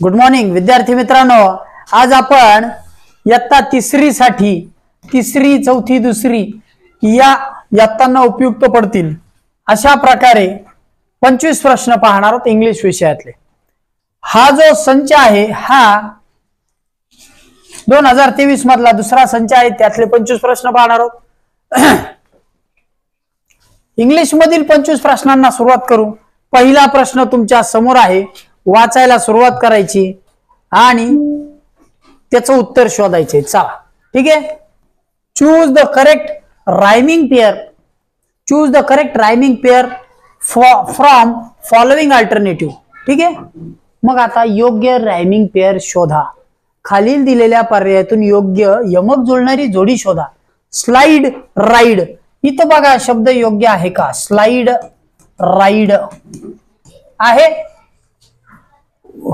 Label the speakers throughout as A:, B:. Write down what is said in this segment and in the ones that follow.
A: Good morning विद्यार्थी मित्रांनो, आज आपण इयत्ता तिसरी साठी तिसरी चौथी दुसरी या इयत्तांना उपयुक्त पडतील अशा प्रकारे 25 प्रश्न पाहणार आहोत इंग्लिश विषयातले। हा जो संच आहे हा 2023 मधला दुसरा संच आहे, त्यातले 25 प्रश्न पाहणार आहोत। इंग्लिश मधील 25 प्रश्नांना सुरुवात करू। पहिला प्रश्न तुमच्या समोर आहे, वाचायला सुरुवात करायची आणि त्याचं उत्तर शोधायचे। चला ठीक आहे। Choose the correct rhyming pair, choose the correct rhyming pair from following alternative. ठीक आहे, मग आता योग्य रायमिंग पेयर शोधा। खालील दिलेल्या पर्यायातून योग्य यमक जुळणारी जोडी शोधा। स्लाइड राइड, इथं बघा शब्द योग्य आहे का? स्लाइड राइड आहे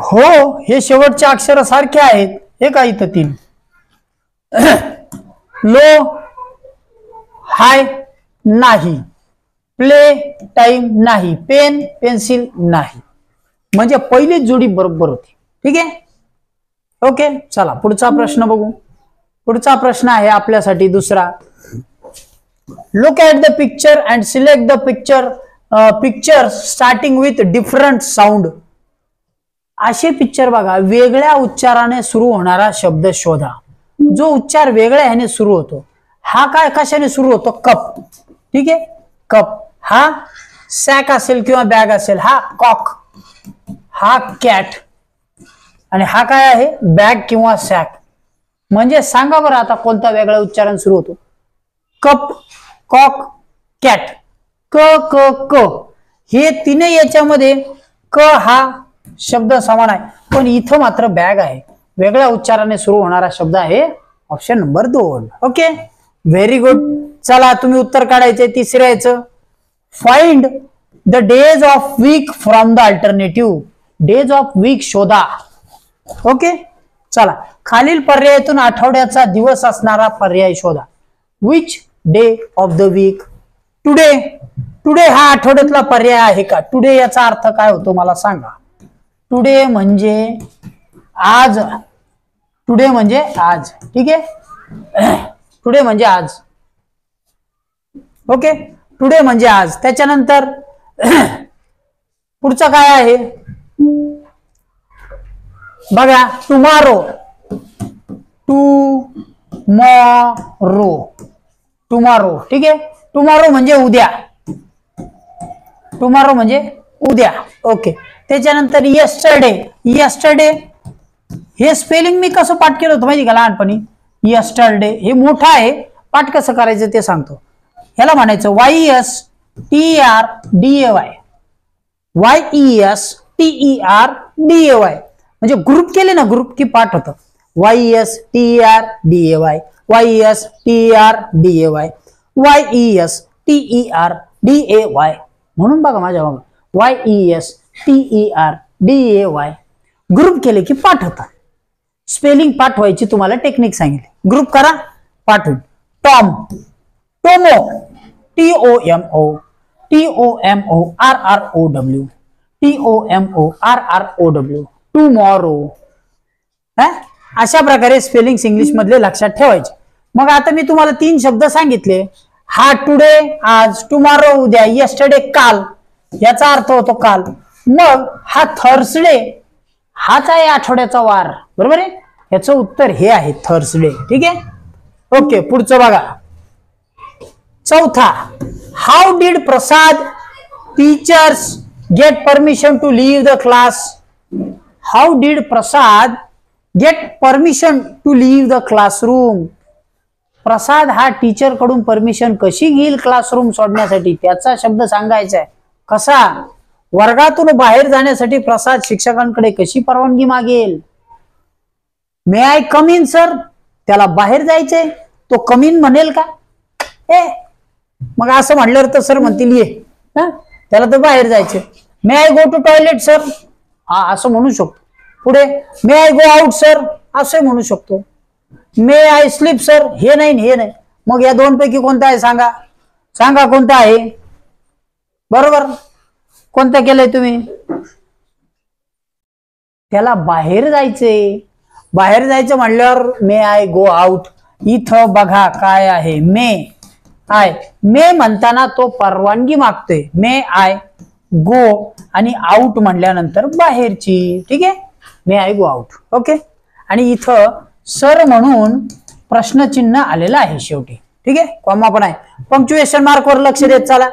A: हो, हे शेवटचे अक्षर सारखे आहेत। हे का इथं 3 लो हाय नाही, प्ले टाइम नाही, पेन पेन्सिल नाही, म्हणजे पहिली जोडी बरोबर होती। ठीक आहे, ओके। चला पुढचा प्रश्न बघू। पुढचा प्रश्न आहे आपल्यासाठी दुसरा। Look at the picture and select the picture starting with different sound. असे पिक्चर बघा, वेगळ्या उच्चाराने सुरू होणारा शब्द शोधा। जो उच्चार वेगळ्या ह्याने सुरू होतो, हा काय कशाने सुरू होतो? कप। ठीक आहे, कप। हा सॅक असेल किंवा बॅग असेल, हा कॉक, हा कॅट, आणि हा काय आहे? बॅग किंवा सॅक। म्हणजे सांगा बरं आता कोणता वेगळ्या उच्चाराने सुरू होतो? Cup, cock, cat. क क क हे तिने याच्यामध्ये क हा शब्द समान आहे, पण इथं मात्र बॅग आहे। वेगळ्या उच्चाराने सुरू होणारा शब्द आहे option number 2। Okay, very good. चला तुम्ही उत्तर काढायचे तिसऱ्या याचं। Find the days of week from the alternative. Days of week शोधा। ओके, चला खालील पर्यायातून आठवड्याचा दिवस असणारा पर्याय शोधा। Which day of the week? Today. Today हा आठवड्यातला पर्याय आहे का? टुडे याचा अर्थ काय होतो मला सांगा? टुडे म्हणजे आज, टुडे म्हणजे आज। ठीक आहे, टुडे म्हणजे आज। ओके, टुडे म्हणजे आज। त्याच्यानंतर पुढचं काय आहे बघा? Tomorrow, tomorrow, tomorrow. ठीक आहे, टुमॉरो म्हणजे उद्या, टुमॉरो म्हणजे उद्या। ओके, त्याच्यानंतर यस्टरडे। यस्टरडे हे स्पेलिंग मी कसं पाठ केलं होतं माहिती का लहानपणी? यस्टरडे हे मोठं आहे, पाठ कसं करायचं ते सांगतो। ह्याला म्हणायचं YESTERDAY, YESTERDAY, म्हणजे ग्रुप केले ना, ग्रुप की पाठ होतं YESTERDAY, YESTERDAY, YESTERDAY। म्हणून बघा माझ्या मागं YESTERDAY ग्रुप केले की पाठ होता। स्पेलिंग पाठवायची तुम्हाला टेक्निक सांगितली, ग्रुप करा पाठवून। Tom, Tomo, TOMO, TOMORROW, TOMORROW, tomorrow. अशा प्रकारे स्पेलिंग इंग्लिश मधले लक्षात ठेवायचे। मग आता मी तुम्हाला 3 शब्द सांगितले। हा टुडे आज, टुमॉरो उद्या, यस्टरडे काल, याचा अर्थ होतो काल। मग हा थर्सडे हाच आहे आठवड्याचा वार, बरोबर आहे? याचं उत्तर हे आहे थर्सडे। ठीक आहे, ओके। पुढचं बघा, चौथा। How did Prasad teachers get permission to leave the class? How did Prasad get permission to leave the classroom? Prasad हा टीचर कडून परमिशन कशी घेईल क्लासरूम सोडण्यासाठी, त्याचा शब्द सांगायचा आहे। कसा? वर्गातून बाहेर जाण्यासाठी प्रसाद शिक्षकांकडे कशी परवानगी मागेल? मे आय कम इन सर? त्याला बाहेर जायचंय, तो कम इन म्हणेल का? मग असं म्हणल्यावर तर सर म्हणतील ये, त्याला तर बाहेर जायचंय। May I go to toilet sir? हा असं म्हणू शकतो। पुढे may I go out sir? असं म्हणू शकतो। May I sleep sir? हे नाही हे नाही। मग या 2 पैकी कोणता आहे सांगा? सांगा कोणता आहे? बरोबर, कोणता केलंय तुम्ही? त्याला बाहेर जायचंय. बाहेर जायचं म्हणल्यावर मे आय गो आउट. इथं बघा काय आहे, मे आय. मे म्हणताना तो परवानगी मागतोय, मे आय गो, आणि आउट म्हणल्यानंतर बाहेरची. ठीक आहे, मे आय गो आउट. ओके. आणि इथं सर म्हणून प्रश्नचिन्ह आलेलं आहे शेवटी. ठीक आहे, कॉमा पण आहे. पंक्च्युएशन मार्क वर लक्ष देत चला.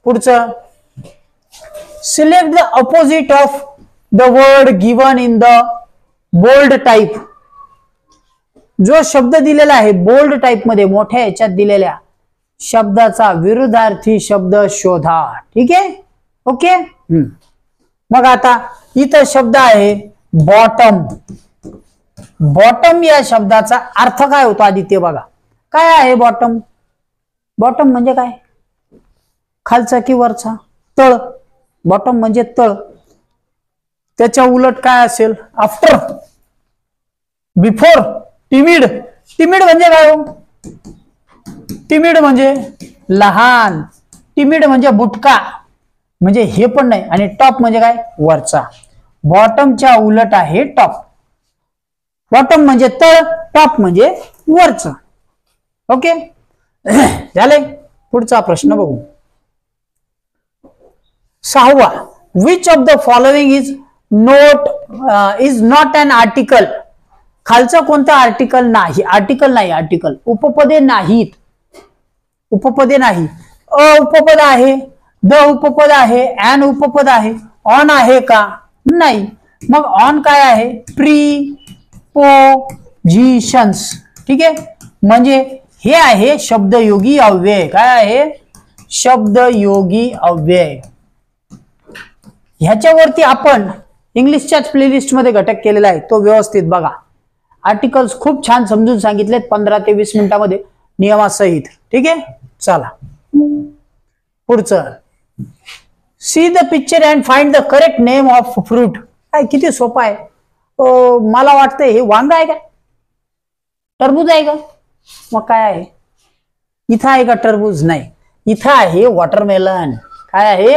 A: पुढचं, select the opposite of the word given in the bold type. जो शब्द दिलेला आहे बोल्ड टाइप मध्ये, मोठ्या ह्याच्यात दिलेल्या शब्दाचा विरुद्धार्थी शब्द शोधा. ठीक आहे, ओके. मग आता इथं शब्द आहे बॉटम. बॉटम या शब्दाचा अर्थ काय होतो आधी ते बघा. काय आहे बॉटम? बॉटम म्हणजे काय? खालचा की वरचा? तळ. बॉटम म्हणजे तळ. त्याच्या उलट काय असेल? After, before, timid. टिमिड म्हणजे काय हो? टिमिड म्हणजे लहान. टिमिड म्हणजे बुटका, म्हणजे हे पण नाही. आणि टॉप म्हणजे काय? वरचा. बॉटमच्या उलट आहे टॉप. बॉटम म्हणजे तळ, टॉप म्हणजे वरचं. ओके, झाले. पुढचा प्रश्न बघू. 6वा, which of the following is not an article. खालचं कोणतं आर्टिकल नाही? आर्टिकल नाही, आर्टिकल. उपपदे नाहीत. उपपदे नाही. अ उपपद आहे, द उपपद आहे, ॲन उपपद आहे. ऑन आहे का? नाही. मग ऑन काय आहे? प्रीपोजिशन्स. ठीक आहे, म्हणजे हे आहे शब्दयोगी अव्यय. काय आहे? शब्दयोगी अव्यय. ह्याच्यावरती आपण इंग्लिशच्याच प्लेलिस्ट मध्ये घटक केलेला आहे, तो व्यवस्थित बघा. आर्टिकल्स खूप छान समजून सांगितलेत 15 ते 20 मिनिटांमध्ये नियमासहित. ठीक आहे, चला पुढचं. See the picture and find the correct name of fruit. काय किती सोपं आहे. मला वाटतंय हे वांग आहे का? टरबूज आहे का? मग काय आहे? इथं आहे का टरबूज? नाही, इथं आहे वॉटरमेलन. काय आहे?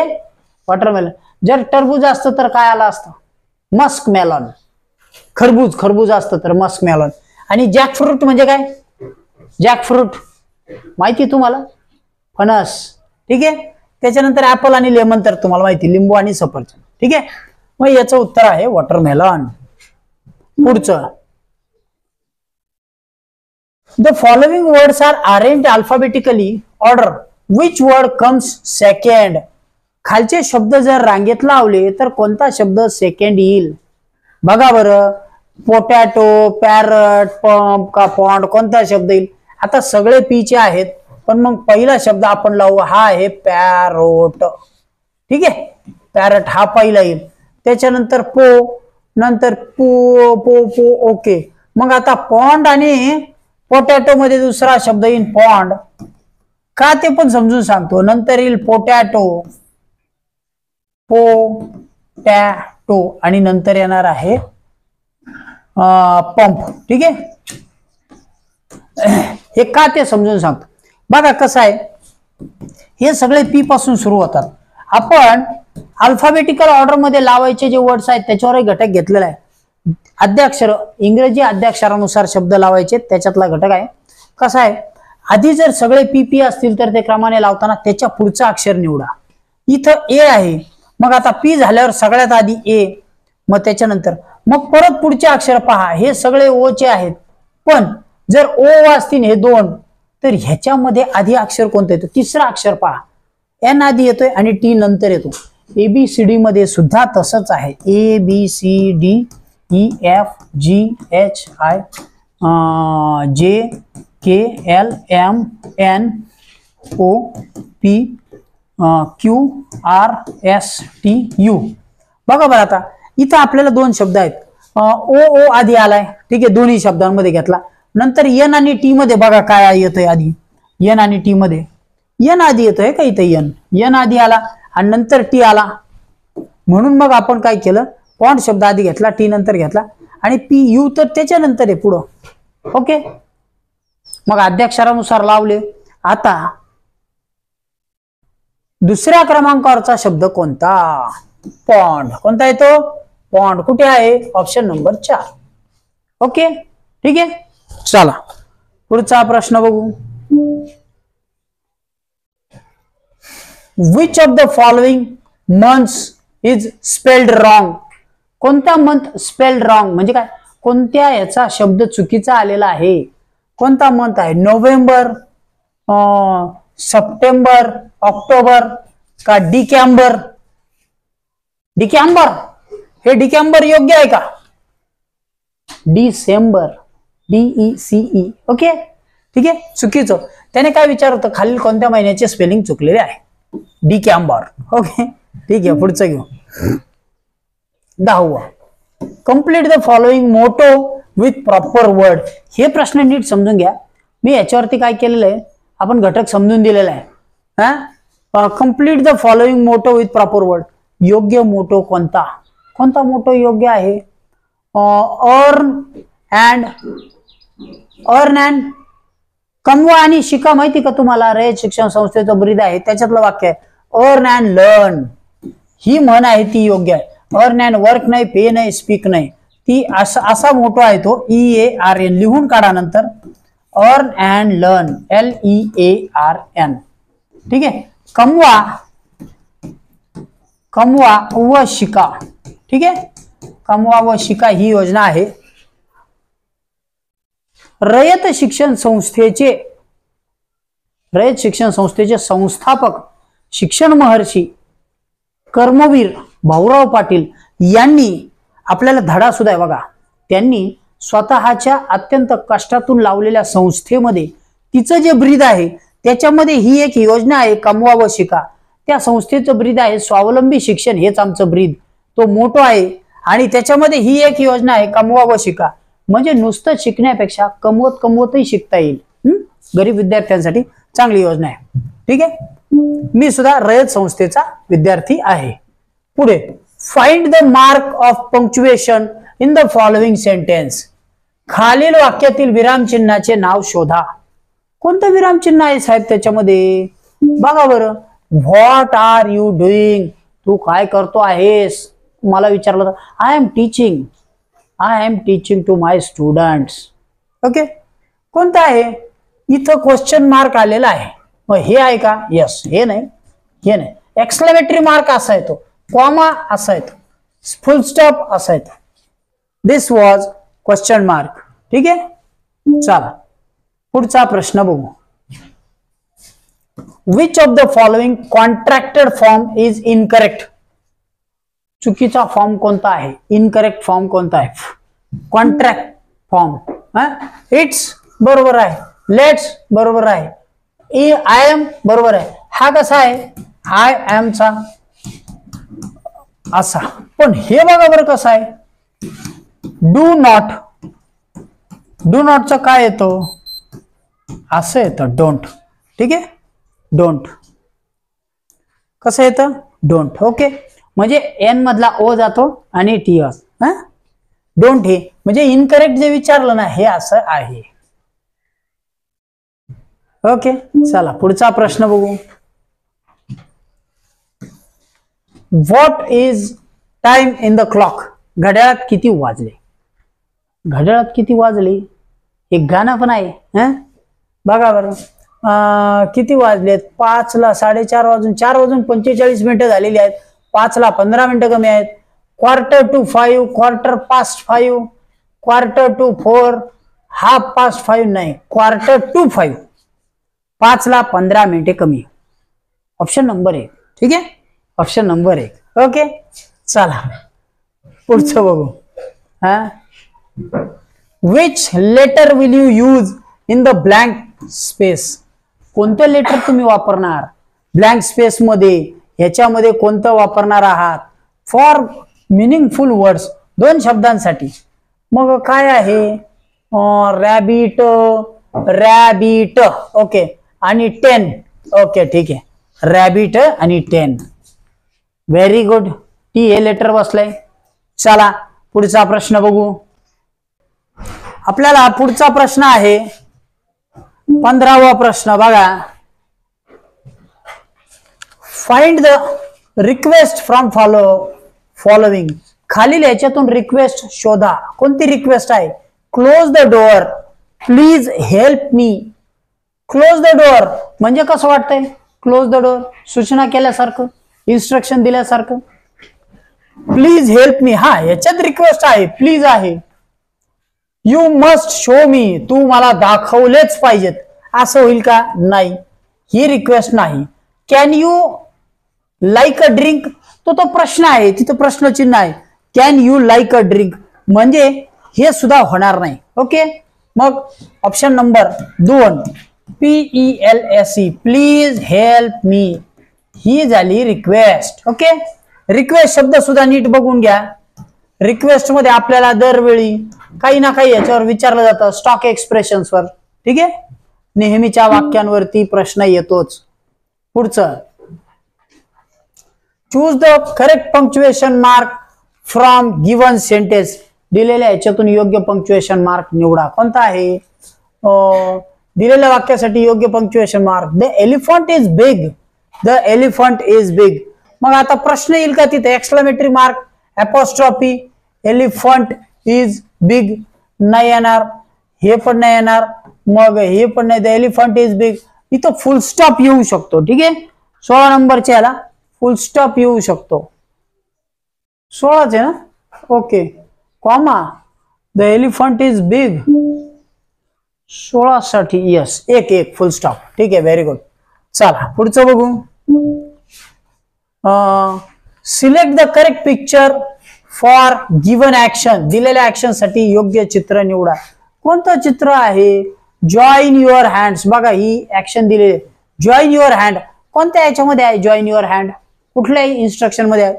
A: वॉटरमेलन. जर टरबूज असतं तर काय आलं असतं? Musk melon. खरबूज, खरबूज असतं तर मस्क मेलन. आणि जॅकफ्रूट म्हणजे काय? जॅकफ्रूट माहिती तुम्हाला? फणस. ठीक आहे, त्याच्यानंतर ऍपल आणि लेमन तर तुम्हाला माहिती, लिंबू आणि सफरचंद. ठीक आहे, मग याचं उत्तर आहे वॉटरमेलन. पुढचं, the following words are arranged alphabetically order. Which word comes second. खालचे शब्द जर रांगेत लावले तर कोणता शब्द सेकंड येईल? बघा बरं. पोटॅटो, पॅरट, पंप का पॉन्ड, कोणता शब्द येईल? आता सगळे पीचे आहेत, पण मग पहिला शब्द आपण लावू, हा आहे पॅरोट. ठीक आहे, पॅरट हा पहिला येईल. त्याच्यानंतर पो, नंतर पो पो पो. ओके, मग आता पॉन्ड आणि पोटॅटो मध्ये दुसरा शब्द येईल पॉन्ड. का ते पण समजून सांगतो. नंतर येईल पोटॅटो, पोटॅटो, आणि नंतर येणार आहे पंप. ठीक आहे, हे का ते समजून सांगतो. बघा कसं आहे, हे सगळे पी पासून सुरू होतात. आपण अल्फाबेटिकल ऑर्डर मध्ये लावायचे जे वर्ड्स आहेत त्याच्यावरही घटक घेतलेला आहे. आद्याक्षर, इंग्रजी आद्याक्षरानुसार शब्द लावायचे, त्याच्यातला घटक आहे. कसा आहे, आधी जर सगळे पी पी असतील तर ते क्रमाने लावताना त्याच्या पुढचं अक्षर निवडा. इथं ए आहे, मग आता पी झाल्यावर सगळ्यात आधी ए, मग त्याच्यानंतर मग परत पुढचे अक्षर पहा, हे सगळे ओ चे आहेत. पण जर ओ असतील हे दोन, तर ह्याच्यामध्ये आधी अक्षर कोणतं येतं? तिसरं अक्षर पहा, एन आधी येतोय आणि टी नंतर येतो. ABCD मध्ये सुद्धा तसंच आहे. ABCD EF G H I J K L M N O P Q R S T U. बघा बरं, आता इथं आपल्याला दोन शब्द आहेत. ओ आधी आलाय. ठीक आहे, दोन्ही शब्दांमध्ये घेतला. नंतर एन आणि टी मध्ये बघा काय येतोय आधी. एन आणि टी मध्ये एन आधी येतोय का? इथे एन आधी आला आणि नंतर टी आला. म्हणून मग आपण काय केलं, पॉन्ड शब्द आधी घेतला, टी नंतर घेतला, आणि पी यू तर त्याच्यानंतर आहे पुढं. ओके, मग आद्याक्षरानुसार लावले. आता दुसऱ्या क्रमांकावरचा शब्द कोणता? पॉन्ड. कोणता येतो? पॉन्ड कुठे आहे? Option number 4. ओके, ठीक आहे. चला पुढचा प्रश्न बघू. Which of the following months is spelled wrong? कोणता मंथ स्पेल्ड रॉंग म्हणजे काय? कोणत्या याचा शब्द चुकीचा आलेला आहे? कोणता मंथ आहे? नोव्हेंबर, सप्टेंबर, ऑक्टोबर का डिसेंबर? डिसेंबर, हे डिसेंबर योग्य आहे का? डिसेंबर, DECE. ओके, ठीक आहे, चुकीचं. त्याने काय विचार होतं? खालील कोणत्या महिन्याचे स्पेलिंग चुकलेले आहे? डिसेंबर. ओके, ठीक आहे, पुढचं घेऊ. 10वा, complete the following motto with proper word. हे प्रश्न नीट समजून घ्या. मी याच्यावरती काय केलेलं आहे? आपण घटक समजून दिलेला आहे. Complete the following motto with proper word. योग्य मोटो कोणता? कोणता मोटो योग्य आहे? अर्न अँड कमवा आणि शिका. माहिती का तुम्हाला? रयत शिक्षण संस्थेचं ब्रीद आहे, त्याच्यातलं वाक्य आहे अर्न अँड लर्न. ही म्हण आहे ती योग्य आहे. अर्न अँड वर्क नाही, पे नाही, स्पीक नाही. ती असा मोटो आहे तो EARN. लिहून काढा नंतर. Earn and learn, LEARN. ठीक आहे. कमवा व शिका. ठीक आहे, कमवा व शिका ही योजना आहे. रयत शिक्षण संस्थेचे संस्थापक शिक्षण महर्षी कर्मवीर भाऊराव पाटील यांनी आपल्याला धडा सुद्धा आहे बघा. त्यांनी स्वतःच्या अत्यंत कष्टातून लावलेल्या संस्थेमध्ये तिचं जे ब्रीद आहे त्याच्यामध्ये ही एक योजना आहे कमवा व शिका. त्या संस्थेचं ब्रीद आहे स्वावलंबी शिक्षण, हेच आमचं ब्रीद, तो मोठो आहे. आणि त्याच्यामध्ये ही एक योजना आहे कमवा व शिका. म्हणजे नुसतं शिकण्यापेक्षा कमवतही शिकता येईल. गरीब विद्यार्थ्यांसाठी चांगली योजना आहे. ठीक आहे, मी सुद्धा रयत संस्थेचा विद्यार्थी आहे. पुढे, find the mark of punctuation in the following sentence. खालील वाक्यातील विरामचिन्हाचे नाव शोधा. कोणतं विरामचिन्ह आहे साहेब त्याच्यामध्ये? बघा बरं. What are you doing? तू काय करतो आहेस? मला विचारलं तर I am teaching to my students. Okay, कोणतं आहे? इथं क्वेश्चन मार्क आलेला आहे. मग हे आहे का? यस. हे नाही. एक्सक्लेमेटरी मार्क असा आहे तो, कॉमा असा आहे तो, फुल स्टॉप असा आहे तो. दिस वॉज क्वेश्चन मार्क. ठीक आहे, चला पुढचा प्रश्न बघू. Which of the following contracted form is incorrect? चुकीचा फॉर्म कोणता आहे? इनकरेक्ट फॉर्म कोणता आहे? Contract form. इट्स बरोबर आहे, लेट्स बरोबर आहे, आय एम बरोबर आहे. हा कसा आहे? आय एम चा असा. पण हे बघा बरं कसं आहे? डू नॉटचं काय येतो? असं येतं डोंट. ठीक आहे, डोंट. कसं येतं? डोंट. ओके, म्हणजे एन मधला ओ जातो आणि टी अस. डोंट हे म्हणजे इनकरेक्ट जे विचारलं ना, हे असं आहे. ओके, चला पुढचा प्रश्न बघू. What is time in the clock? घड्याळात किती वाजले? घड्याळात किती वाजले? एक गाणं पण आहे. बघा बरं, किती वाजलेत? 5ला 4:30 वाजून 4:45 झालेली आहेत. 5ला 15 मिनिटं कमी आहेत. 4:45, 5:15, 4:45, 5:30 नाही, 4:45. 5ला 15 मिनिटे कमी. Option number 1. ठीक आहे, ऑप्शन नंबर 1. ओके, चला पुढचं बघू. Which letter will you use in the blank space? कोणतं लेटर तुम्ही वापरणार ब्लँक स्पेस मध्ये? ह्याच्यामध्ये कोणतं वापरणार आहात? फॉर मिनिंगफुल वर्ड्स, 2 शब्दांसाठी. मग काय आहे? रॅबिट. ओके, आणि 10. ओके, ठीक आहे, रॅबिट आणि 10. Very good. टी हे लेटर बसलंय. चला पुढचा प्रश्न बघू. आपल्याला पुढचा प्रश्न आहे 15वा प्रश्न. बघा, find the request from following. खालील याच्यातून रिक्वेस्ट शोधा. कोणती रिक्वेस्ट आहे? Close the door, please help me. Close the door म्हणजे कसं वाटतंय? क्लोज द डोअर सूचना केल्यासारखं, इन्स्ट्रक्शन दिल्यासारखं. प्लीज हेल्प मी, हा याच्यात रिक्वेस्ट आहे, प्लीज आहे. यू मस्ट शो मी, तू मला दाखवलेच पाहिजेत, असं होईल का? नाही, ही रिक्वेस्ट नाही. Can you like a drink, तो प्रश्न आहे, तिथं प्रश्नचिन्ह आहे. Can you like a drink म्हणजे हे सुद्धा होणार नाही. ओके, मग option number 2 PELSE, please help me, ही झाली रिक्वेस्ट. ओके, रिक्वेस्ट शब्द सुद्धा नीट बघून घ्या. रिक्वेस्ट मध्ये आपल्याला दरवेळी काही ना काही याच्यावर विचारलं जातं, स्टॉक एक्सप्रेशन्सवर. ठीक आहे, नेहमीच्या वाक्यांवरती प्रश्न येतोच. पुढचं, choose the correct punctuation mark from given sentence, दिलेल्या याच्यातून योग्य पंक्च्युएशन मार्क निवडा. कोणता आहे? दिलेल्या वाक्यासाठी योग्य punctuation mark, the elephant is big, the elephant is big. मग आता प्रश्न येईल का तिथे? Exclamatory mark, apostrophe, elephant is big नाही येणार, हे पण नाही येणार, मग हे पण नाही, द एलिफंट इज बिग. इथं फुल स्टॉप येऊ शकतो. ठीक आहे, 16 नंबरच्या याला फुल स्टॉप येऊ शकतो. 16च आहे ना? Okay, comma, the elephant is big 16 साठी यस, एक फुल स्टॉप. ठीक आहे, व्हेरी गुड. चला पुढचं बघू. Select the correct picture for given action, दिलेल्या ऍक्शन साठी योग्य चित्र निवडा. कोणतं चित्र आहे? Join your hands. बघा ही ऍक्शन दिली, जॉईन युअर हँड. कोणत्या याच्यामध्ये आहे जॉईन युअर हँड? कुठल्याही इन्स्ट्रक्शन मध्ये आहे.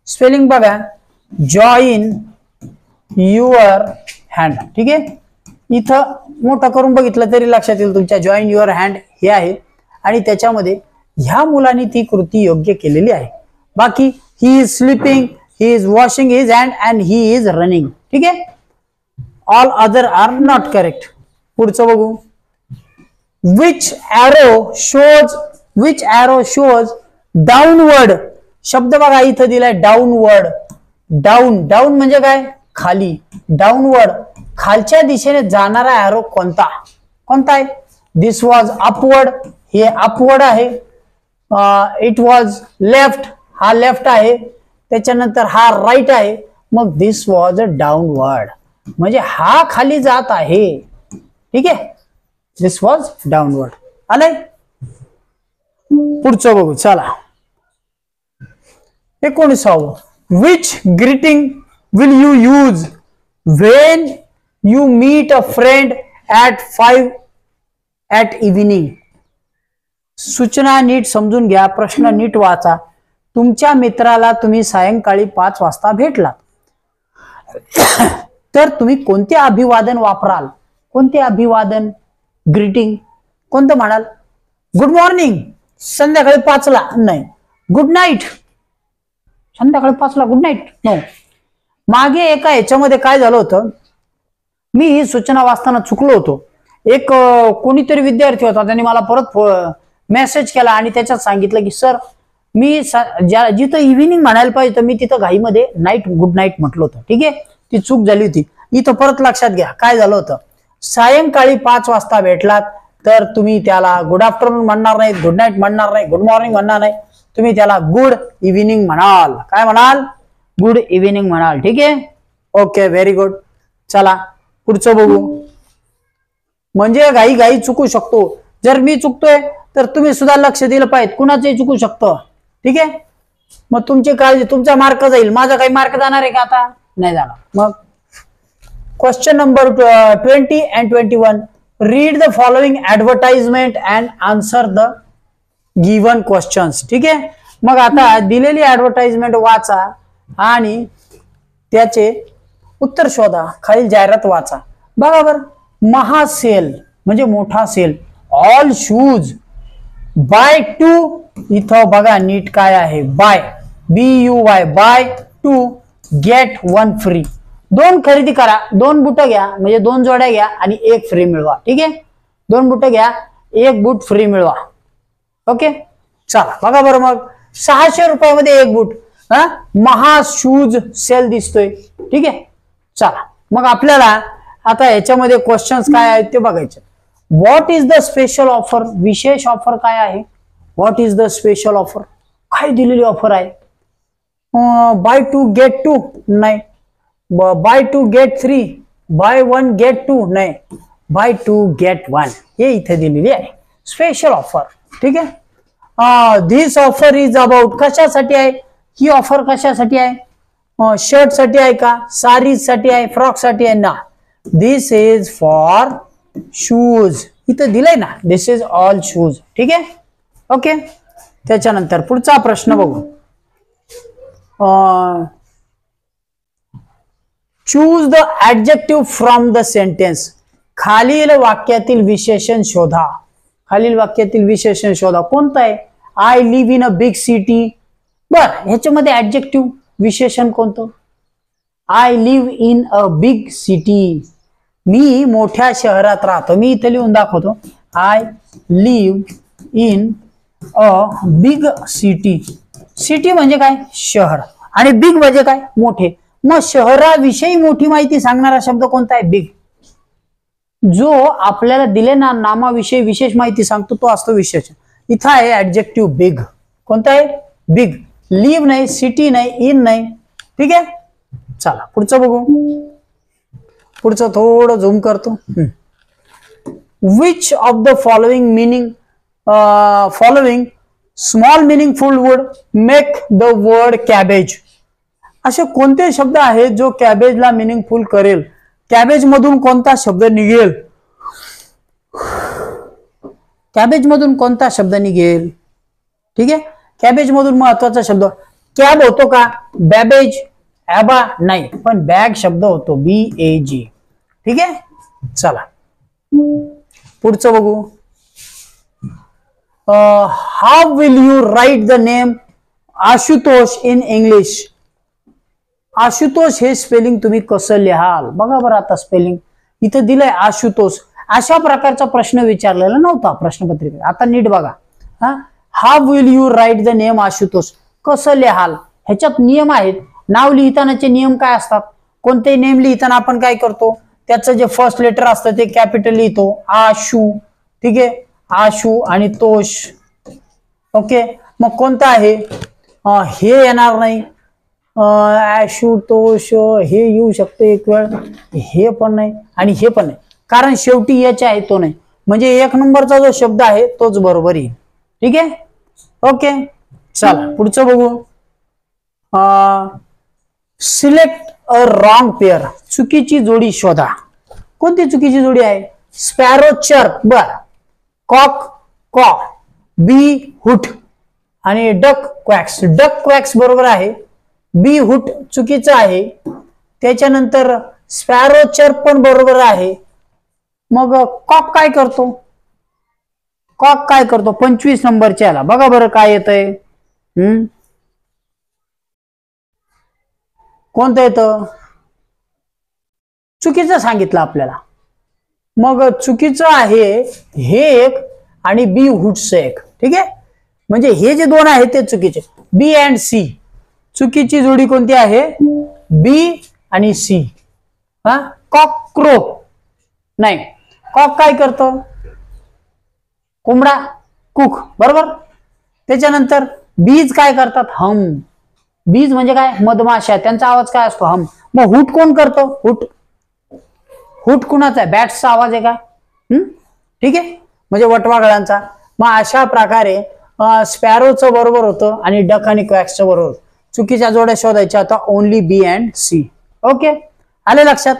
A: स्पेलिंग बघा, जॉईन युअर हँड. ठीक आहे, इथं मोठं करून बघितलं तरी लक्षात येईल तुमच्या, जॉईन युअर हँड हे आहे आणि त्याच्यामध्ये ह्या मुलांनी ती कृती योग्य केलेली आहे. बाकी he is sleeping, he is washing his hand and he is running. ठीक आहे, all other are not correct. पुढचं बघू. Which arrow shows downward. शब्द बघा इथं दिलाय डाऊनवर्ड. डाऊन म्हणजे काय? खाली. डाऊनवर्ड खालच्या दिशेने जाणारा ॲरो कोणता आहे? दिस वॉज अपवर्ड, हे अपवर्ड आहे. इट वॉज लेफ्ट, हा लेफ्ट आहे. त्याच्यानंतर हा राईट आहे. मग दिस वॉज अ डाऊनवर्ड म्हणजे हा खाली जात आहे. ठीक आहे, दिस वॉज डाऊनवर्ड. आलंय? पुढचं बघू. चला 19. Which greeting will you use when you meet a friend at 5 at evening. सूचना नीट समजून घ्या, प्रश्न नीट वाचा. तुमच्या मित्राला तुम्ही सायंकाळी 5 वाजता भेटला तर तुम्ही कोणते अभिवादन वापराल? कोणते अभिवादन? ग्रीटिंग. कोणतं म्हणाल? गुड मॉर्निंग संध्याकाळी 5ला नाही. गुड नाईट संध्याकाळी 5ला गुड नाईट नो. मागे एका ह्याच्यामध्ये काय झालं होतं, मी ही सूचना वाचताना चुकलो होतो. एक कोणीतरी विद्यार्थी होता, त्यांनी मला परत मेसेज केला आणि त्याच्यात सांगितलं की सर मी जिथं इव्हिनिंग म्हणायला पाहिजे तर मी तिथं घाईमध्ये नाईट गुड नाईट म्हटलं होतं. ठीक आहे, ती चूक झाली होती. इथं परत लक्षात घ्या काय झालं होतं. सायंकाळी 5 वाजता भेटलात तर तुम्ही त्याला गुड आफ्टरनून म्हणणार नाही, गुड नाईट म्हणणार नाही, गुड मॉर्निंग म्हणणार नाही, तुम्ही त्याला गुड इव्हिनिंग म्हणाल. काय म्हणाल? गुड इव्हिनिंग म्हणाल. ठीक आहे, ओके, व्हेरी गुड. चला पुढचं बघू. म्हणजे घाई चुकू शकतो. जर मी चुकतोय तर तुम्ही सुद्धा लक्ष दिलं पाहिजे, कुणाचंही चुकू शकतं. ठीक आहे, मग तुमची काळजी, तुमचा मार्क जाईल, माझा काही मार्क जाणार आहे का? आता नाही जाणार. मग question number 20 and 21. Read the following advertisement and answer the given questions. ठीक आहे, मग आता दिलेली ऍडव्हर्टाइजमेंट वाचा आणि त्याचे उत्तर शोधा. खालील जाहिरात वाचा. बघा बरं, महासेल म्हणजे मोठा सेल. ऑल शूज बाय 2, इथं बघा नीट काय आहे, buy BUY, buy 2 get 1 free. 2 खरेदी करा, 2 बुट घ्या म्हणजे 2 जोड्या घ्या आणि 1 फ्री मिळवा. ठीक आहे, 2 बुट घ्या, 1 बूट फ्री मिळवा. ओके, चला बघा बरं, मग 600 रुपयामध्ये 1 बूट, महा शूज सेल दिसतोय. ठीक आहे, चला मग आपल्याला आता याच्यामध्ये क्वेश्चन्स काय आहेत ते बघायचे. What is the special offer, विशेष ऑफर काय आहे. What is the special offer, काय दिलेली ऑफर आहे. बाय 2 गेट 2 नाही, बाय 2 गेट 3, बाय 1 गेट 2 नाही, बाय 2 गेट 1 हे इथे दिलेली आहे स्पेशल ऑफर. ठीक आहे, धिस ऑफर इज अबाउट, कशासाठी आहे ही ऑफर, कशासाठी आहे. शर्ट साठी आहे का, सारीज साठी आहे, फ्रॉक साठी आहे ना. दिस इज फॉर शूज, इथं दिलंय ना, दिस इज ऑल शूज. ठीक आहे, ओके. त्याच्यानंतर पुढचा प्रश्न बघू. Choose the adjective from the sentence, खालील वाक्यातील विशेषण शोधा. खालील वाक्यातील विशेषण शोधा कोणतं आहे. I live in a big city. बर, ह्याच्यामध्ये ऍडजेक्टिव्ह विशेषण कोणतं. I live in a big city, मी मोठ्या शहरात राहतो. मी इथे लिहून दाखवतो. I live in a big city. City म्हणजे काय, शहर, आणि बिग म्हणजे काय, मोठे. मग शहराविषयी मोठी माहिती सांगणारा शब्द कोणता आहे, बिग. जो आपल्याला दिले ना नामाविषयी विशेष माहिती सांगतो तो असतो विशेषण. इथं आहे ऍडजेक्टिव्ह बिग. कोणता आहे, बिग. लिव्ह नाही, सिटी नाही, इन नाही. ठीक आहे, चला पुढचं बघू. पुढचं थोडं झूम करतो. Which of the following meaning, following small meaningful would make the word cabbage. असे कोणते शब्द आहेत जो कॅबेजला मिनिंगफुल करेल. कॅबेज मधून कोणता शब्द निघेल, कॅबेज मधून कोणता शब्द निघेल. ठीक आहे, कॅबेज मधून महत्वाचा शब्द कॅब होतो का, बॅबेज, ॲबा नाही, पण बॅग शब्द होतो, BAG. ठीक आहे, चला पुढचं बघू. How will you write the name Ashutosh in English. Ashutosh हे स्पेलिंग तुम्ही कसं लिहाल बघा बरं. आता स्पेलिंग इथं दिलंय आशुतोष. अशा प्रकारचा प्रश्न विचारलेला नव्हता प्रश्नपत्रिकेत. आता नीट बघा. How will you write the name Ashutosh, कसं लिहाल. ह्याच्यात नियम आहेत. नाव लिहितानाचे नियम काय असतात. कोणतेही नेम लिहिताना आपण काय करतो, त्याचं जे फर्स्ट लेटर असतं ते कॅपिटल लिहितो, आशू. ठीक आहे, आशू आणि तोष. ओके, मग कोणतं आहे, हे येणार नाही, आशुतोष हे येऊ शकते एक वेळ, हे पण नाही आणि हे पण नाही, कारण शेवटी याचे आहे तो नाही. म्हणजे 1 नंबरचा जो शब्द आहे तोच बरोबर येईल. ठीक आहे, ओके. चला पुढचं बघू. सिलेक्ट अ रॉंग पेअर, चुकीची जोडी शोधा. कोणती चुकीची जोडी आहे. स्पॅरो चर, बर, कॉक कॉ, बी हुट आणि डक क्वॅक्स. डक क्वॅक्स बरोबर आहे, बी हुट चुकीचं आहे. त्याच्यानंतर स्पॅरो चर पण बरोबर आहे. मग कॉक काय करतो, कॉक काय करतो 25 नंबरच्या याला बघा बरं काय येतंय. कोणतं येतं, चुकीचं सांगितलं आपल्याला. मग चुकीचं आहे हे एक आणि बी हुटचं एक. ठीक आहे, म्हणजे हे जे दोन आहेत ते चुकीचे. बी अँड सी, चुकीची जोडी कोणती आहे, बी आणि सी. कॉक्रो नाही, कॉक काय करतो, कोंबडा, कुक, बरोबर. त्याच्यानंतर बीज काय करतात, हम. बीज म्हणजे काय, मधमाशा, त्यांचा आवाज काय असतो, हम. मग हुट कोण करतो, हुट. हुट कुणाचा आहे, बॅट्सचा आवाज आहे का. ठीक आहे, म्हणजे वटवाघळांचा. मग अशा प्रकारे स्पॅरोचं बरोबर होतं आणि डक आणि क्वॅक्सचं बरोबर होतं. चुकीच्या जोड्या शोधायच्या आता only B and C. Okay, आले लक्षात.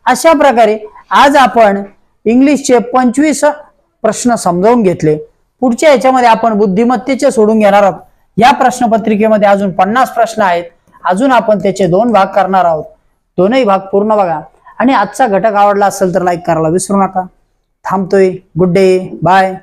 A: अशा प्रकारे आज आपण इंग्लिशचे 25 प्रश्न समजावून घेतले. पुढच्या याच्यामध्ये आपण बुद्धिमत्तेचे सोडून घेणार आहोत. या प्रश्नपत्रिकेमध्ये अजून 50 प्रश्न आहेत. अजून आपण त्याचे 2 भाग करणार आहोत. दोनही भाग पूर्ण बघा आणि आजचा घटक आवडला असेल तर लाईक करायला विसरू नका. थांबतोय. Good day, bye.